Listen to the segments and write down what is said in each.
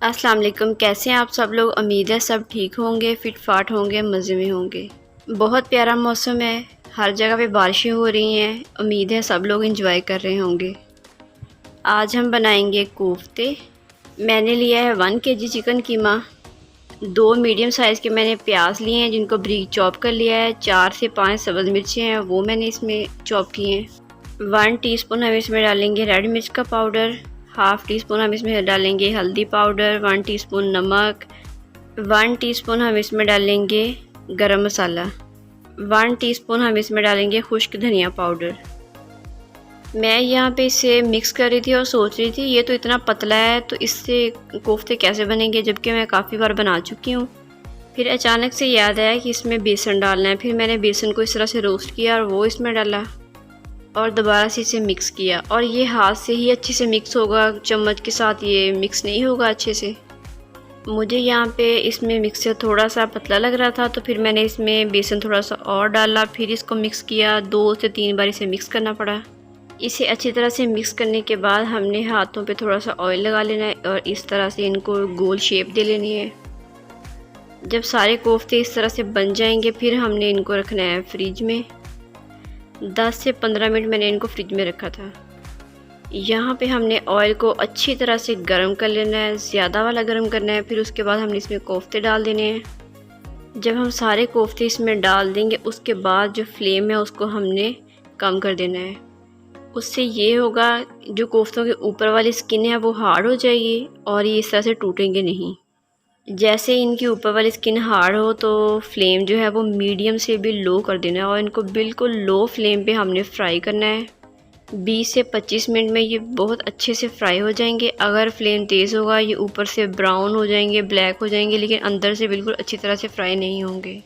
अस्सलाम वालेकुम। कैसे हैं आप सब लोग? उम्मीद है सब ठीक होंगे, फिट फाट होंगे, मज़े में होंगे। बहुत प्यारा मौसम है, हर जगह पे बारिशें हो रही हैं। उम्मीद है सब लोग इंजॉय कर रहे होंगे। आज हम बनाएंगे कोफ्ते। मैंने लिया है 1 kg चिकन कीमा। 2 मीडियम साइज़ के मैंने प्याज लिए हैं जिनको बारीक चॉप कर लिया है। 4 से 5 सब्ज़ मिर्चें हैं, वो मैंने इसमें चॉप की हैं। 1 टीस्पून हम इसमें डालेंगे रेड मिर्च का पाउडर। हाफ़ टी स्पून हम इसमें डालेंगे हल्दी पाउडर। 1 टीस्पून नमक। 1 टीस्पून हम इसमें डालेंगे गरम मसाला। 1 टीस्पून हम इसमें डालेंगे खुश्क धनिया पाउडर। मैं यहाँ पे इसे मिक्स कर रही थी और सोच रही थी ये तो इतना पतला है, तो इससे कोफ्ते कैसे बनेंगे, जबकि मैं काफ़ी बार बना चुकी हूँ। फिर अचानक से याद आया कि इसमें बेसन डालना है। फिर मैंने बेसन को इस तरह से रोस्ट किया और वो इसमें डाला और दोबारा से इसे मिक्स किया। और ये हाथ से ही अच्छे से मिक्स होगा, चम्मच के साथ ये मिक्स नहीं होगा अच्छे से। मुझे यहाँ पे इसमें मिक्सचर थोड़ा सा पतला लग रहा था, तो फिर मैंने इसमें बेसन थोड़ा सा और डाला। फिर इसको मिक्स किया, 2 से 3 बार इसे मिक्स करना पड़ा। इसे अच्छी तरह से मिक्स करने के बाद हमने हाथों पे थोड़ा सा ऑयल लगा लेना है और इस तरह से इनको गोल शेप दे लेनी है। जब सारे कोफ्ते इस तरह से बन जाएंगे फिर हमने इनको रखना है फ्रिज में। 10 से 15 मिनट मैंने इनको फ्रिज में रखा था। यहाँ पे हमने ऑयल को अच्छी तरह से गर्म कर लेना है, ज़्यादा वाला गर्म करना है। फिर उसके बाद हमने इसमें कोफ्ते डाल देने हैं। जब हम सारे कोफ्ते इसमें डाल देंगे उसके बाद जो फ्लेम है उसको हमने कम कर देना है। उससे ये होगा जो कोफ्तों के ऊपर वाली स्किन है वो हार्ड हो जाएगी और ये इस तरह से टूटेंगे नहीं। जैसे इनकी ऊपर वाली स्किन हार्ड हो तो फ्लेम जो है वो मीडियम से भी लो कर देना है और इनको बिल्कुल लो फ्लेम पे हमने फ्राई करना है। 20 से 25 मिनट में ये बहुत अच्छे से फ्राई हो जाएंगे। अगर फ्लेम तेज़ होगा ये ऊपर से ब्राउन हो जाएंगे, ब्लैक हो जाएंगे, लेकिन अंदर से बिल्कुल अच्छी तरह से फ्राई नहीं होंगे।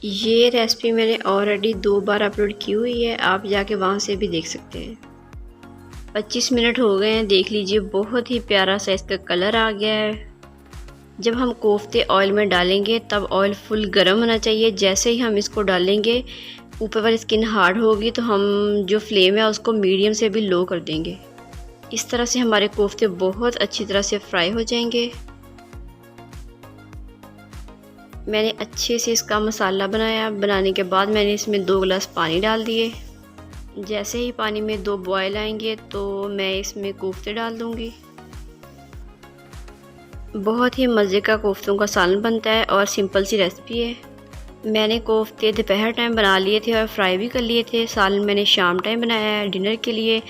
ये रेसिपी मैंने ऑलरेडी 2 बार अपलोड की हुई है, आप जाके वहाँ से भी देख सकते हैं। 25 मिनट हो गए हैं, देख लीजिए बहुत ही प्यारा सा इसका कलर आ गया है। जब हम कोफ्ते ऑयल में डालेंगे तब ऑयल फुल गर्म होना चाहिए। जैसे ही हम इसको डालेंगे ऊपर वाली स्किन हार्ड होगी तो हम जो फ्लेम है उसको मीडियम से भी लो कर देंगे। इस तरह से हमारे कोफ्ते बहुत अच्छी तरह से फ्राई हो जाएंगे। मैंने अच्छे से इसका मसाला बनाया। बनाने के बाद मैंने इसमें 2 गिलास पानी डाल दिए। जैसे ही पानी में 2 बॉयल आएंगे तो मैं इसमें कोफ्ते डाल दूँगी। बहुत ही मज़े का कोफ्तों का सालन बनता है और सिंपल सी रेसिपी है। मैंने कोफ्ते दोपहर टाइम बना लिए थे और फ्राई भी कर लिए थे। सालन मैंने शाम टाइम बनाया है डिनर के लिए।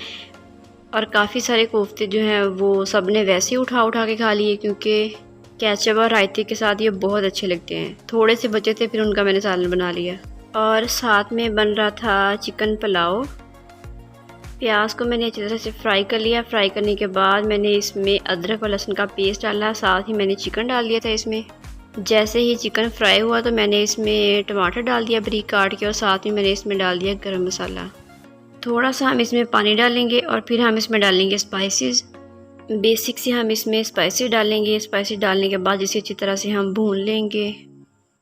और काफ़ी सारे कोफ्ते जो हैं वो सब ने वैसे ही उठा के खा लिए, क्योंकि केचप और रायते के साथ ये बहुत अच्छे लगते हैं। थोड़े से बचे थे फिर उनका मैंने सालन बना लिया। और साथ में बन रहा था चिकन पुलाव। प्याज को मैंने अच्छी तरह से फ्राई कर लिया। फ्राई करने के बाद मैंने इसमें अदरक और लहसुन का पेस्ट डाला, साथ ही मैंने चिकन डाल दिया था इसमें। जैसे ही चिकन फ्राई हुआ तो मैंने इसमें टमाटर डाल दिया बारीक काट के और साथ में मैंने इसमें डाल दिया गरम मसाला। थोड़ा सा हम इसमें पानी डालेंगे और फिर हम इसमें डालेंगे स्पाइसेस। बेसिक से हम इसमें स्पाइसेस डालेंगे। स्पाइसेस डालने के बाद इसे अच्छी तरह से हम भून लेंगे।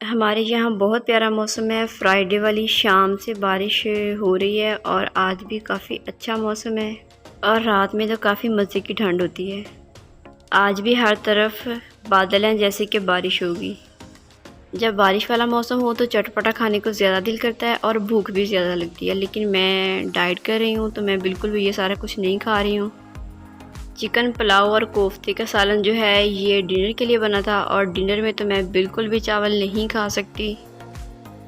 हमारे यहाँ बहुत प्यारा मौसम है। फ्राइडे वाली शाम से बारिश हो रही है और आज भी काफ़ी अच्छा मौसम है और रात में तो काफ़ी मज़े की ठंड होती है। आज भी हर तरफ बादल हैं जैसे कि बारिश होगी। जब बारिश वाला मौसम हो तो चटपटा खाने को ज़्यादा दिल करता है और भूख भी ज़्यादा लगती है, लेकिन मैं डाइट कर रही हूँ तो मैं बिल्कुल भी ये सारा कुछ नहीं खा रही हूँ। चिकन पुलाव और कोफ्ते का सालन जो है ये डिनर के लिए बना था और डिनर में तो मैं बिल्कुल भी चावल नहीं खा सकती।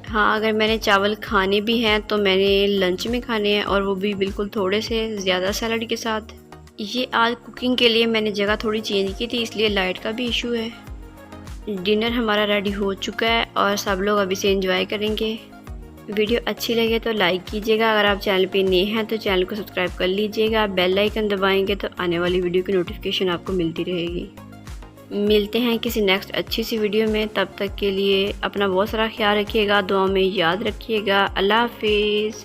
हाँ, अगर मैंने चावल खाने भी हैं तो मैंने लंच में खाने हैं और वो भी बिल्कुल थोड़े से ज़्यादा सैलड के साथ। ये आज कुकिंग के लिए मैंने जगह थोड़ी चेंज की थी, इसलिए लाइट का भी इशू है। डिनर हमारा रेडी हो चुका है और सब लोग अभी से एंजॉय करेंगे। वीडियो अच्छी लगे तो लाइक कीजिएगा। अगर आप चैनल पे नए हैं तो चैनल को सब्सक्राइब कर लीजिएगा। बेल आइकन दबाएंगे तो आने वाली वीडियो की नोटिफिकेशन आपको मिलती रहेगी। मिलते हैं किसी नेक्स्ट अच्छी सी वीडियो में। तब तक के लिए अपना बहुत सारा ख्याल रखिएगा, दुआ में याद रखिएगा। अल्लाह हाफिज़।